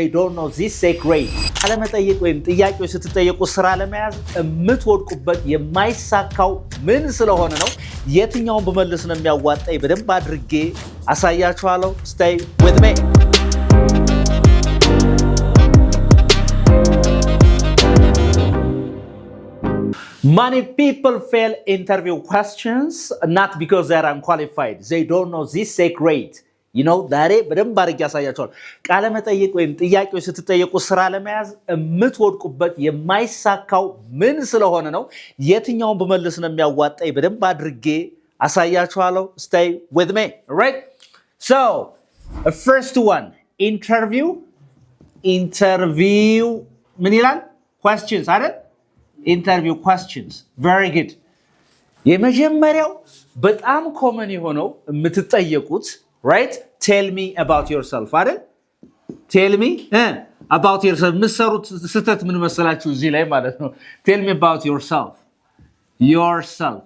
They don't know this secret. አለመጠየቅ ወይም ጥያቄዎች ስትጠየቁ ስራ ለመያዝ የምትወድቁበት የማይሳካው ምን ስለሆነ ነው? የትኛውን በመልስ ነው የሚያዋጣኝ? በደንብ አድርጌ አሳያችኋለሁ። Stay with me. Many people fail interview questions not because they are unqualified. They don't know this secret. ዛሬ በደንብ አድርጌ ያሳያችኋል። ቃለ መጠይቅ ወይም ጥያቄዎች ስትጠየቁ ስራ ለመያዝ የምትወድቁበት የማይሳካው ምን ስለሆነ ነው? የትኛውን በመልስ ነው የሚያዋጣኝ? በደንብ አድርጌ አሳያችኋለሁ። Stay with me. Right? So, first one, interview ምን ይላል? Questions አይደል? Interview questions. Very good. የመጀመሪያው በጣም ኮመን የሆነው የምትጠየቁት right? Tell me about yourself. አይደል? Tell me about yourself. ምሰሩት ስተት ምን መሰላችሁ እዚህ ላይ ማለት ነው? Tell me about yourself. Yourself.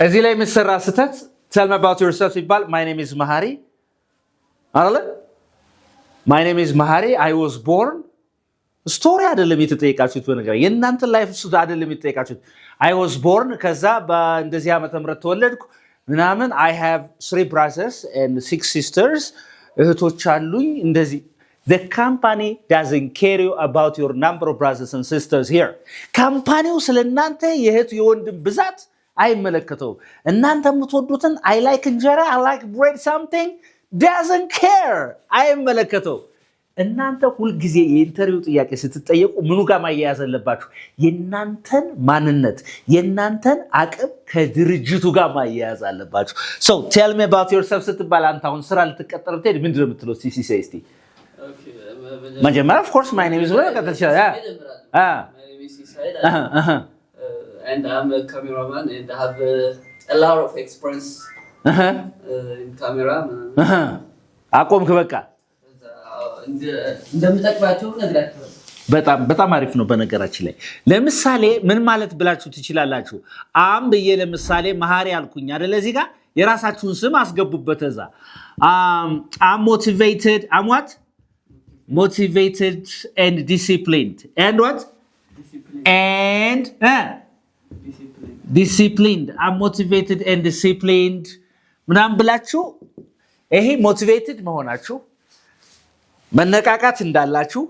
እዚህ ላይ ምሰራ ስተት tell me about yourself ይባል my name is Mahari. አይደል? My name is Mahari. I was born. ስቶሪ አይደለም የተጠየቃችሁት በነገር የእናንተ ላይፍ ሱ አይደለም የተጠየቃችሁት I was born ከዛ በእንደዚህ ዓመተ ምህረት ተወለድኩ ምናምን I have 3 brothers and 6 sisters እህቶች አሉኝ እንደዚህ The company doesn't care about your number of brothers and sisters here ካምፓኒው ስለናንተ የእህት የወንድም ብዛት አይመለከተው እናንተ የምትወዱትን I like እንጀራ I like bread something doesn't care አይመለከተው እናንተ ሁሉ ጊዜ የኢንተርቪው ጥያቄ ስትጠየቁ ምኑ ጋር ማያያዝ አለባችሁ የናንተን ማንነት የናንተን አቅም ከድርጅቱ ጋር ማያያዝ አለባችሁ So tell me about yourself ስትባል አንተ አሁን ስራ ልትቀጠር ትሄድ ምንድነው የምትለው ሲሲሲ እስቲ መጀመሪያ of course my name is my name is Said and I'm a cameraman and I have a lot of experience in camera አቆምክ በቃ እንደምጠቅባቸው ነግራችሁ በጣም አሪፍ ነው በነገራችን ላይ ለምሳሌ ምን ማለት ብላችሁ ትችላላችሁ አም በየ ለምሳሌ መሐሪ አልኩኝ አይደል እዚህ ጋር የራሳችሁን ስም አስገቡበት እዛ I'm motivated I'm what motivated and disciplined and what disciplined I'm motivated and disciplined ምናምን ብላችሁ ይሄ motivated መሆናችሁ መነቃቃት እንዳላችሁ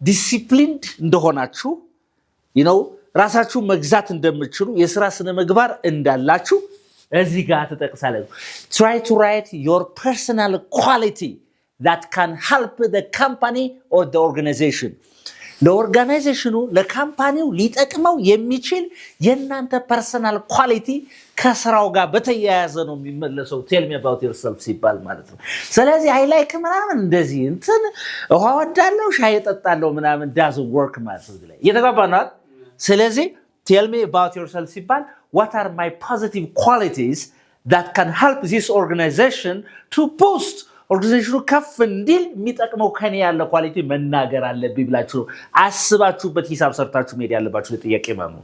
ዲሲፕሊንድ እንደሆናችሁ ራሳችሁ መግዛት እንደምትችሉ የሥራ ስነ ምግባር እንዳላችሁ እዚህ ጋር ተጠቅሳለሁ Try to write your personal quality that can help the company or the organization ለኦርጋናይዜሽኑ ለካምፓኒው ሊጠቅመው የሚችል የናንተ ፐርሰናል ኳሊቲ ከስራው ጋር በተያያዘ ነው የሚመለሰው Tell me about yourself ሲባል ማለት ነው ስለዚህ I like ምናምን እንደዚህ እንትን ውሃ ወዳለው ሻይ ጠጣለው ምናምን doesn't work ማለት ነው የተጋባናል ስለዚህ Tell me about yourself ሲባል What are my positive qualities that can help this organization to boost ኦርጋናይዜሽኑ ከፍ እንዲል የሚጠቅመው ከኔ ያለ ኳሊቲ መናገር አለብኝ ብላችሁ አስባችሁበት ሂሳብ ሰርታችሁ መሄድ ያለባችሁ ለጥያቄ ማለት ነው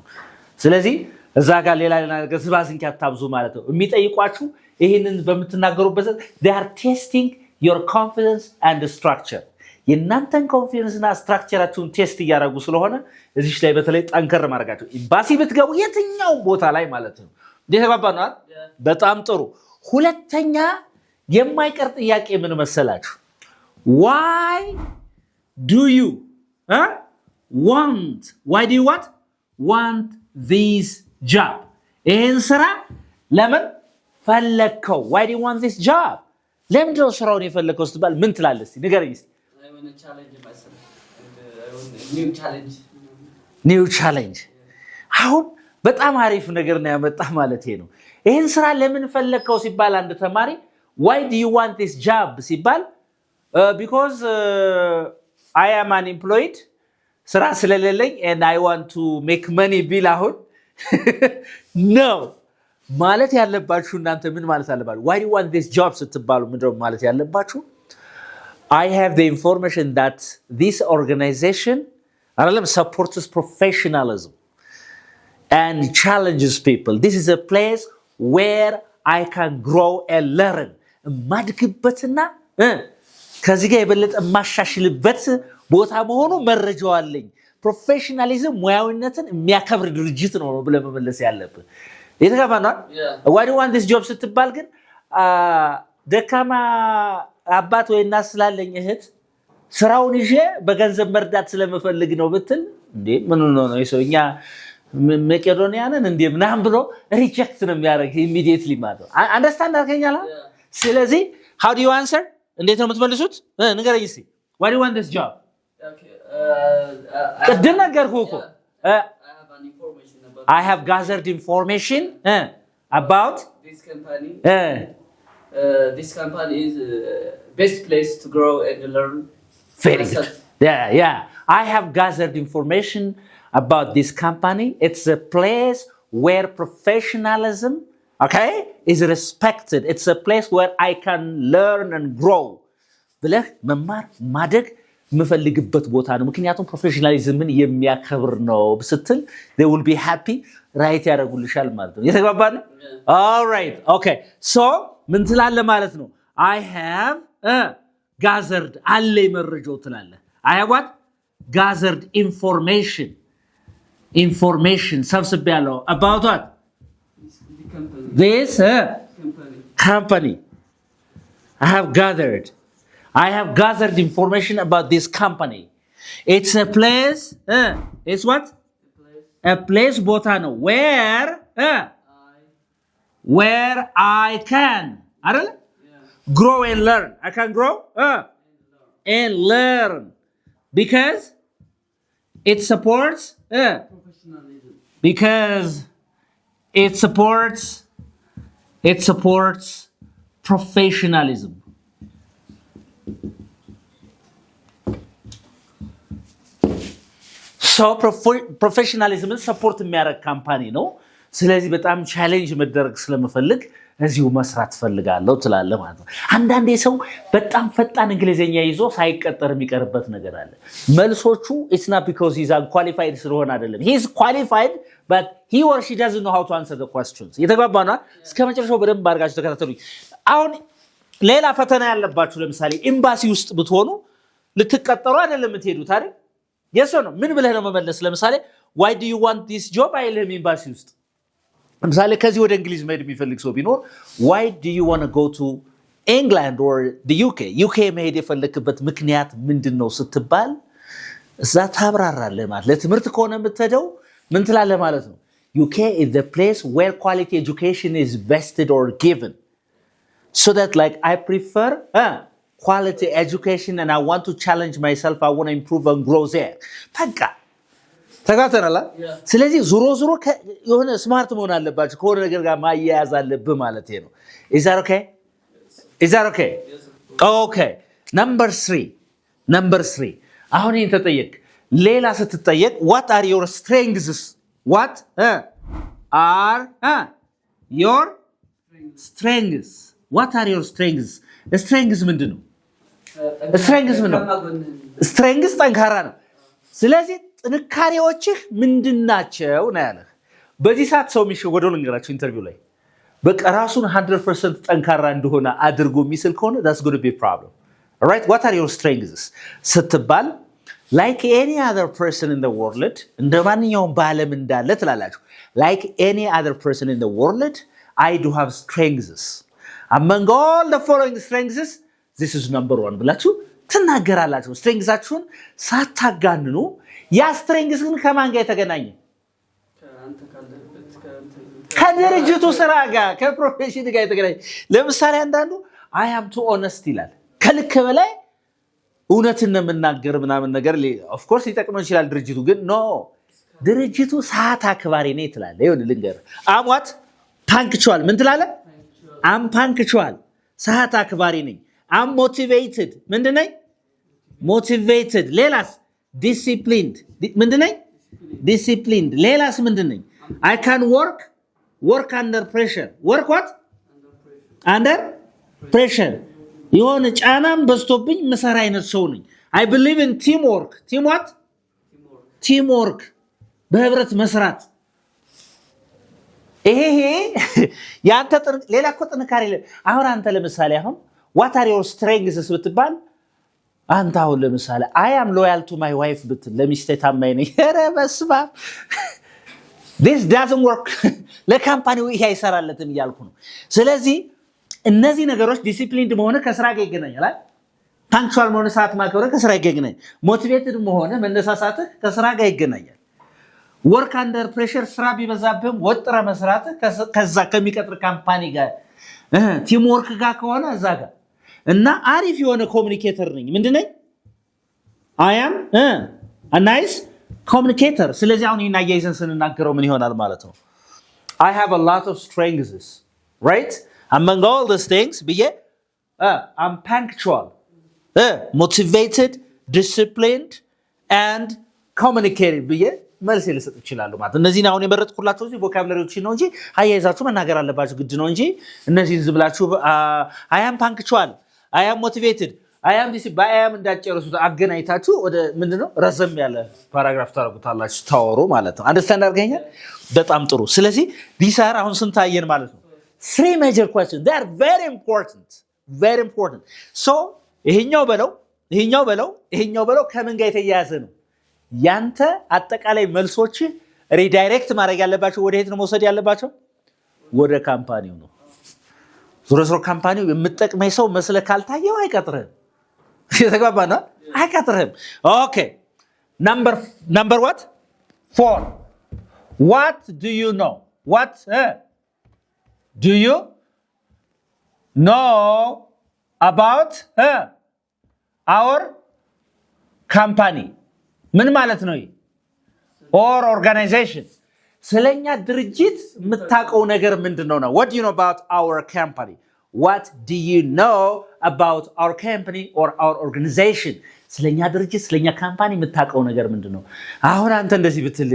ስለዚህ እዛ ጋር ሌላ ነገር ዝባዝንኪ አታብዙ ማለት ነው የሚጠይቋችሁ ይሄንን በመትናገሩበት they are testing your confidence and structure የናንተን ኮንፊደንስ እና ስትራክቸራችሁን ቴስት ያደርጉ ስለሆነ እዚህ ላይ በተለይ ጠንከር ማድረጋችሁ ኤምባሲ ብትገቡ የትኛው ቦታ ላይ ማለት ነው ደህባባናል በጣም ጥሩ ሁለተኛ የማይቀር ጥያቄ ምን መሰላችሁ why do you want this job ይሄን ስራ ለምን ፈለከው why do you want this job ለምን ነው ስራውን የፈለከው ስትባል ምን ትላለህ እስቲ ንገረኝ እስቲ I want to challenge myself and I want new challenge አሁን በጣም አሪፍ ነገር ነው ያመጣ ማለት ነው ይሄን ስራ ለምን ፈለከው ሲባል አንድ ተማሪ Why do you want this job ሲባል because I am unemployed ስራ ስለሌለኝ and I want to make money ቢል አሁን no ማለት ያለባችሁ እናንተ ምን ማለት አለባችሁ Why do you want this job ስትባሉ ምንድነው ማለት ያለባችሁ I have the information that this organization supports professionalism and challenges people This is a place where I can grow and learn ማድግበትና ከዚህ ጋር የበለጠ ማሻሽልበት ቦታ መሆኑ መረጃው አለኝ። ፕሮፌሽናሊዝም ሙያዊነትን የሚያከብር ድርጅት ነው ብለህ መመለስ ያለብህ። የተጋባናል why do you want this job ስትባል ግን ደካማ አባት ወይ እናት ስላለኝ እህት ስራውን ይዤ በገንዘብ መርዳት ስለምፈልግ ነው ብትል እንዴ ምን ነው እኛ መቄዶንያንን እንዴ ምናምን ብሎ ሪጀክት ነው የሚያደርግ ኢሚዲየትሊ ማለት ነው። አንደርስታንድ አድርገኛል። ስለዚህ how do you answer እንዴት ነው የምትመልሱት? ንገረኝ እስኪ why do you want this job? ቅድም ነገርኩህ እኮ I have gathered information about this company. This company is best place to grow and learn. Very good. Yeah. I have gathered information about this company. It's a place where professionalism, okay, is respected. It's a place where I can learn and grow. ብለህ መማር ማደግ የምፈልግበት ቦታ ነው። ምክንያቱም ፕሮፌሽናሊዝምን የሚያከብር ነው ስትል they will be happy right ያደርጉልሻል ማለት ነው። የተግባባን? all right okay so ምን ትላለህ ማለት ነው? I have gathered አለኝ መረጃው ትላለህ። I have what? gathered information ሰብስቤያለሁ about what? this company. I have gathered information about this company. It's a place. It's what? A place ቦታ ነው where I can አይደል? grow and learn. I can grow and learn because it supports Professionalism. because it supports professionalism. ፕሮፌሽናሊዝምን ሰፖርት የሚያደርግ ካምፓኒ ነው። ስለዚህ በጣም ቻሌንጅ መደረግ ስለምፈልግ እዚሁ መስራት ፈልጋለሁ ትላለህ ማለት ነው። አንዳንዴ ሰው በጣም ፈጣን እንግሊዝኛ ይዞ ሳይቀጠር የሚቀርበት ነገር አለ። መልሶቹ it's not because he's unqualified ስለሆነ አይደለም። he is qualified but he or she doesn't know how to answer the questions. የተግባባና እስከ መጨረሻው በደንብ አድርጋችሁ ተከታተሉኝ። አሁን ሌላ ፈተና ያለባችሁ ለምሳሌ ኤምባሲ ውስጥ ብትሆኑ ልትቀጠሩ አይደለም የምትሄዱት አይደል? የሶ ነው ምን ብለህ ነው መመለስ? ለምሳሌ why do you want this job አይልህም ኤምባሲ ውስጥ። ለምሳሌ ከዚህ ወደ እንግሊዝ መሄድ የሚፈልግ ሰው ቢኖር why do you want to go to England or the UK መሄድ የፈለክበት ምክንያት ምንድነው ስትባል እዛ ታብራራለህ ማለት። ለትምህርት ከሆነ የምትሄደው ምን ትላለህ ማለት ነው? UK is the place where quality education is vested or given so that like I prefer quality education and I want to challenge myself. I want to improve and grow there. በቃ ተጋተናላ። ስለዚህ ዙሮ የሆነ ስማርት መሆን አለባችሁ ከሆነ ነገር ጋር ማያያዝ አለብህ ማለት ነው። is that okay? Yes, okay. Number 3 አሁን ይሄን ተጠየቅ። ሌላ ስትጠየቅ what are your strengths? What are your strengths? What are your strengths? strengths ምንድን ነው? strengths ጠንካራ ነው። ስለዚህ ጥንካሬዎችህ ምንድናቸው ነው ያለህ። በዚህ ሰዓት ሰው የሚሸወደው ልንገራችሁ ኢንተርቪው ላይ በቃ ራሱን 100% ጠንካራ እንደሆነ አድርጎ የሚስል ከሆነ that's going to be a problem. All right, what are your strengths ስትባል like any other person in the world እንደማንኛውም በዓለም እንዳለ ትላላችሁ። like any other person in the world I do have strengths. Among all the following strengths this is number 1 ብላችሁ ትናገራላችሁ። ስትሬንግዛችሁን ሳታጋንኑ ያ ስትሬንግዝ ግን ከማን ጋር የተገናኘ? ከድርጅቱ ስራ ጋር ከፕሮፌሽን ጋር የተገናኘ። ለምሳሌ አንዳንዱ I am too honest ይላል። ከልክ በላይ እውነትን ነው የምናገር ምናምን ነገር of course ሊጠቅመው ይችላል ድርጅቱ ግን no ድርጅቱ ሰዓት አክባሪ ነው ትላለህ። ይሁን ልንገርህ I'm what punctual ምን ትላለህ? I'm punctual ሰዓት አክባሪ ነኝ። I'm motivated ምንድን ነኝ? motivated ሌላስ? disciplined ምንድን ነኝ? disciplined ሌላስ ምንድን ነኝ? I can work under pressure work what? under pressure የሆነ ጫናም በዝቶብኝ መሰራ አይነት ሰው ነኝ። I believe in teamwork teamwork በህብረት መስራት። ይሄ ያንተ ሌላ እኮ ጥንካሬ አሁን አንተ ለምሳሌ አሁን what are your strengths ብትባል አንተ አሁን ለምሳሌ I am loyal to my wife ብትል ለሚስቴ ታማኝ ነኝ ኧረ በስመ አብ this doesn't work ለካምፓኒው ይሄ አይሰራለትም እያልኩ ነው ስለዚህ እነዚህ ነገሮች ዲሲፕሊንድ መሆን ከስራ ጋር ይገናኛል ፓንክቹዋል መሆን ሰዓት ማክበር ከስራ ጋር ይገናኛል ሞቲቬትድ መሆን መነሳሳት ከስራ ጋር ይገናኛል ወርክ አንደር ፕሬሸር ስራ ቢበዛብህም ወጥረ መስራት ከዛ ከሚቀጥር ካምፓኒ ጋር ቲም ወርክ ጋር ከሆነ እዛ ጋር እና አሪፍ የሆነ ኮሙኒኬተር ነኝ ምንድነኝ I am a nice communicator ስለዚህ አሁን ይሄን አያይዘን ስንናገረው ምን ይሆናል ማለት ነው I have a lot of strengths right among all these things ብዬ I'm punctual motivated disciplined and communicative ብዬ መልስ ልሰጥ ይችላል ማለት እነዚህ አሁን የመረጥኩላችሁ እዚህ ቮካብላሪዎች ነው እንጂ አያይዛችሁ መናገር አለባችሁ ግድ ነው እንጂ እነዚህን ዝብላችሁ I am punctual I am motivated I am disciplined I am እንዳጨረሱት አገናኝታችሁ ወደ ምንድነው ረዘም ያለ ፓራግራፍ ታረጉታላችሁ ታወሩ ማለት ነው አንደርስታንድ አድርገኛል በጣም ጥሩ ስለዚህ ዲሳር አሁን ስንታየን ማለት ነው three major questions they are very important so ይሄኛው በለው ከምን ጋር የተያያዘ ነው ያንተ አጠቃላይ መልሶች ሪዳይሬክት ማድረግ ያለባቸው ወደ የት ነው መውሰድ ያለባቸው ወደ ካምፓኒው ነው ዞሮ ካምፓኒው የምትጠቅመኝ ሰው መስለ ካልታየው አይቀጥርህም የተግባባና አይቀጥርህም ኦኬ number what 4 what do you know about our company ምን ማለት ነው or organization ስለኛ ድርጅት የምታውቀው ነገር ምንድነው ነው what do you know about our company what do you know about our company or our organization ስለኛ ድርጅት ስለኛ ካምፓኒ የምታውቀው ነገር ምንድነው አሁን አንተ እንደዚህ ብትል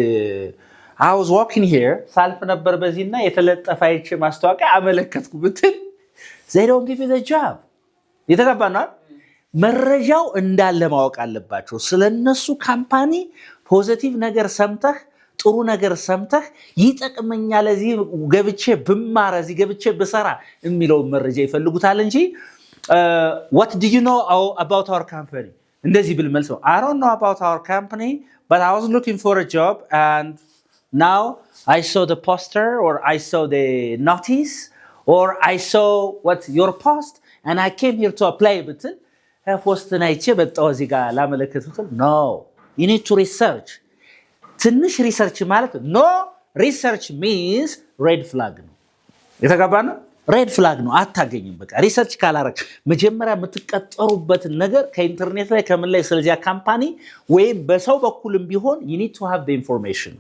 I was walking here ሳልፍ ነበር በዚህና የተለጠፋይች ማስተዋቂያ አመለከትኩ ብትል they don't give you the job የተገባና መረጃው እንዳለ ማወቅ አለባቸው ስለነሱ ካምፓኒ ፖዚቲቭ ነገር ሰምተህ ጥሩ ነገር ሰምተህ ይጠቅመኛል እዚህ ገብቼ ብማር እዚህ ገብቼ ብሰራ የሚለው መረጃ ይፈልጉታል እንጂ what do you know about our company እንደዚህ ብል መልስ I don't know about our company but I was looking for a job and now I saw the poster or I saw the notice or I saw what your post and I came here to apply ብትል post ናይቼ በጣው እዚህ ጋር ላመለከቱት no you need to research ትንሽ ሪሰርች ማለት no research means red flag ነው የተጋባና red flag ነው አታገኝም በቃ ሪሰርች ካላረክ መጀመሪያ የምትቀጠሩበት ነገር ከኢንተርኔት ላይ ከምን ላይ ስለዚያ ካምፓኒ ወይ በሰው በኩልም ቢሆን you need to have the information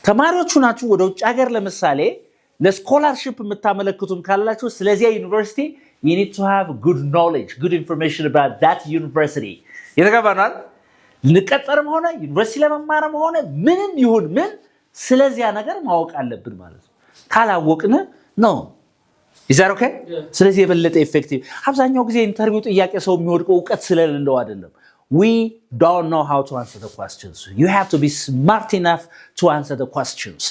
ተማሪዎቹ ናችሁ ወደ ውጭ ሀገር ለምሳሌ ለስኮላርሺፕ የምታመለክቱም ካላችሁ ስለዚያ ዩኒቨርሲቲ you need to have good knowledge good information about that university የተጋባናል ልቀጠርም ሆነ ዩኒቨርሲቲ ለመማርም ሆነ ምንም ይሁን ምን ስለዚያ ነገር ማወቅ አለብን ማለት ነው ካላወቅነ ነው is that okay ስለዚህ የበለጠ ኢፌክቲቭ አብዛኛው ጊዜ ኢንተርቪው ጥያቄ ሰው የሚወድቀው ዕውቀት ስለሌለው አይደለም we don't know how to answer the questions you have to be smart enough to answer the questions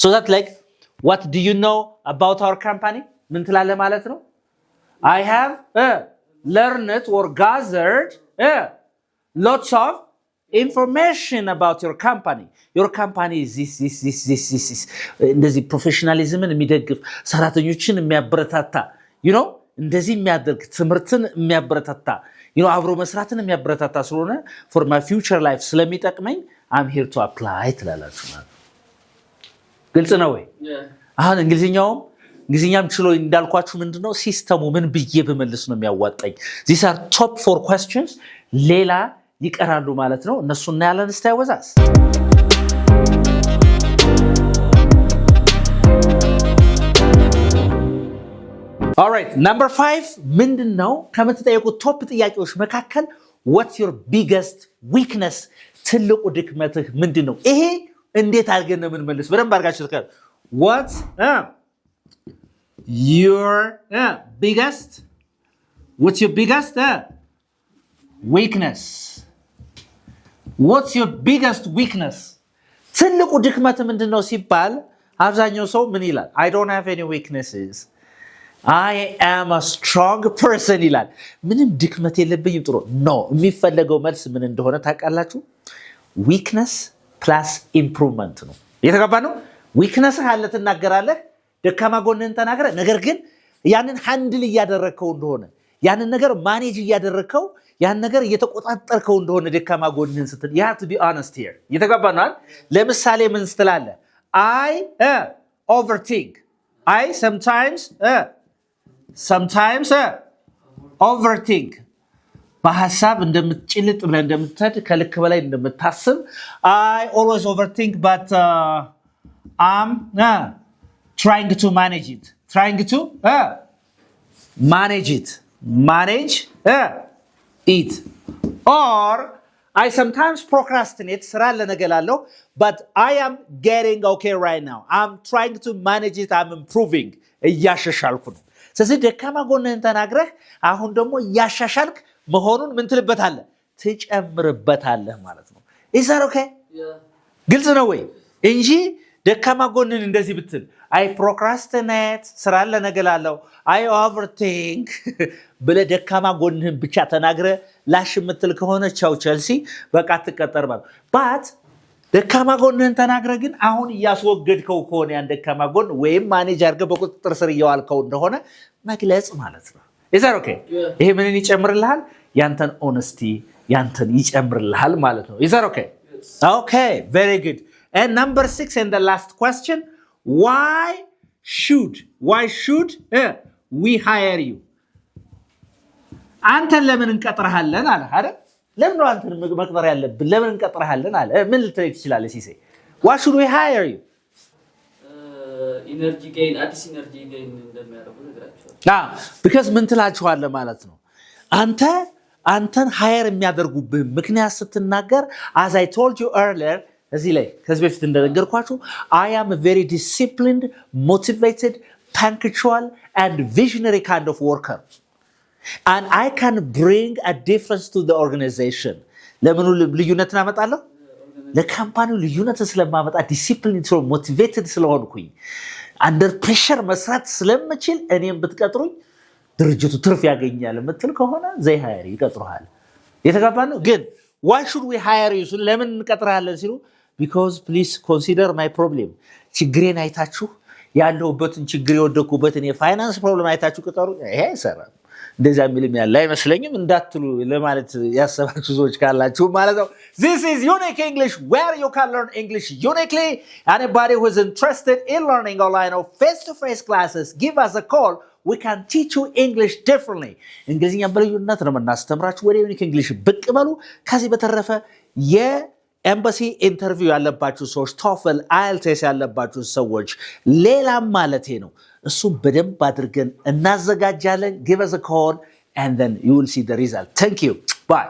so that like what do you know about our company ምን ትላለህ ማለት ነው I have learned or gathered lots of information about your company is this እንደዚህ ፕሮፌሽናሊዝምን የሚደግፍ ሰራተኞችን የሚያበረታታ you know እንደዚህ የሚያደርግ ትምህርትን የሚያበረታታ you know አብሮ መስራትን የሚያበረታታ ስለሆነ for my future life ስለሚጠቅመኝ I'm here to apply ትላላችሁ ማለት ግልጽ ነው ወይ አሁን እንግሊዝኛም ችሎ እንዳልኳችሁ ምንድነው ሲስተሙ ምን ብዬ በመልስ ነው የሚያዋጣኝ these are top 4 questions ሌላ ይቀራሉ ማለት ነው እነሱና ያለን stay with us all right number 5 ምንድነው ከምትጠይቁት ቶፕ ጥያቄዎች መካከል what's your biggest weakness ትልቁ ድክመትህ ምንድነው ይሄ እንዴት አድርገን ነው የምንመልስ በደንብ አድርጋችሁ ተከታተሉ what's your biggest weakness what's your biggest weakness ትልቁ ድክመት ምንድነው ሲባል አብዛኛው ሰው ምን ይላል I don't have any weaknesses I am a strong person ይላል። ምንም ድክመት የለብኝም ጥሩ ኖ የሚፈለገው መልስ ምን እንደሆነ ታውቃላችሁ? weakness plus improvement ነው። የተገባ ነው። weakness አለ ትናገራለህ፣ ደካማ ጎንህን ተናገረ። ነገር ግን ያንን ሃንድል እያደረከው እንደሆነ ያንን ነገር ማኔጅ እያደረከው ያን ነገር እየተቆጣጠርከው እንደሆነ ደካማ ጎንህን ስትል you have to be honest here። የተገባ ነው። ለምሳሌ ምን ስትላለህ? I overthink. I sometimes overthink. በሐሳብ እንደምትጭልጥ ብለህ እንደምትሄድ ከልክ በላይ እንደምታስብ I always overthink but I'm trying to manage it. Manage it. Or I sometimes procrastinate ስራ ለነገላለሁ but I am getting okay right now. I'm trying to manage it. I'm improving. እያሻሻልኩ ነው። ስለዚህ ደካማ ጎንህን ተናግረህ አሁን ደግሞ እያሻሻልክ መሆኑን ምን ትልበታለህ? ትጨምርበታለህ ማለት ነው። is that okay? ግልጽ ነው ወይ? እንጂ ደካማ ጎንህን እንደዚህ ብትል I procrastinate ስራ ለነገላለሁ I overthink ብለህ ደካማ ጎንህን ብቻ ተናግረህ ላሽ የምትል ከሆነ ቻው ቸልሲ በቃ ትቀጠር ማለት but ደካማ ጎንህን ተናግረህ ግን አሁን እያስወገድከው ከሆነ ያን ደካማ ጎን ወይም ማኔጅ አድርገህ በቁጥጥር ስር እያዋልከው እንደሆነ መግለጽ ማለት ነው። is that okay? ይሄ ምንን ይጨምርልሃል? ያንተን honesty ያንተን ይጨምርልሃል ማለት ነው። is that okay? Okay, very good. And number 6 and the last question, why should we hire you? አንተን ለምን እንቀጥረሃለን አለ አይደል? ለምን ነው አንተን መቅጠር ያለብን? ለምን እንቀጥረሃለን አለ? ምን ልትለይ ትችላለህ ሲሴ? why should we hire you? ኢነርጂ ጌን አዲስ ኢነርጂ ጌን እንደሚያደርጉ ነግራቸዋል። because ምን ትላችኋለህ ማለት ነው። አንተን ሃየር የሚያደርጉብህ ምክንያት ስትናገር as I told you earlier እዚህ ላይ ከዚህ በፊት እንደነገርኳችሁ I am a very disciplined, motivated, punctual and visionary kind of worker and I can bring a difference to the organization. ለምኑ ልዩነትን አመጣለሁ? ለካምፓኒው ልዩነትን ስለማመጣ ዲሲፕሊን ስለሆነ ሞቲቬትድ ስለሆንኩኝ አንደር ፕሬሸር መስራት ስለምችል እኔም ብትቀጥሩኝ ድርጅቱ ትርፍ ያገኛል የምትል ከሆነ ዘይ ሃየር ይቀጥሩሃል። የተጋባ ነው። ግን why should we hire you? ለምን እንቀጥራለን ሲሉ because please consider my problem. ችግሬን አይታችሁ ያለሁበትን ችግር የወደኩበትን የፋይናንስ ፕሮብለም አይታችሁ ቅጠሩ። ይሄ አይሰራም። እንደዛ የሚልም ያለ አይመስለኝም እንዳትሉ ለማለት ያሰባችሁ ሰዎች ካላችሁ ማለት ነው። This is Unique English where you can learn English uniquely. Anybody who is interested in learning online or face-to-face classes, give us a call. We can teach you English differently. እንግሊዝኛ በልዩነት ነው የምናስተምራችሁ። ወደ ዩኒክ እንግሊሽ ብቅ በሉ። ከዚህ በተረፈ የኤምባሲ ኢንተርቪው ያለባችሁ ሰዎች፣ ቶፍል አይኤልቲኤስ ያለባችሁ ሰዎች፣ ሌላም ማለቴ ነው እሱም በደንብ አድርገን እናዘጋጃለን። give us a call and then you will see the result. Thank you. Bye.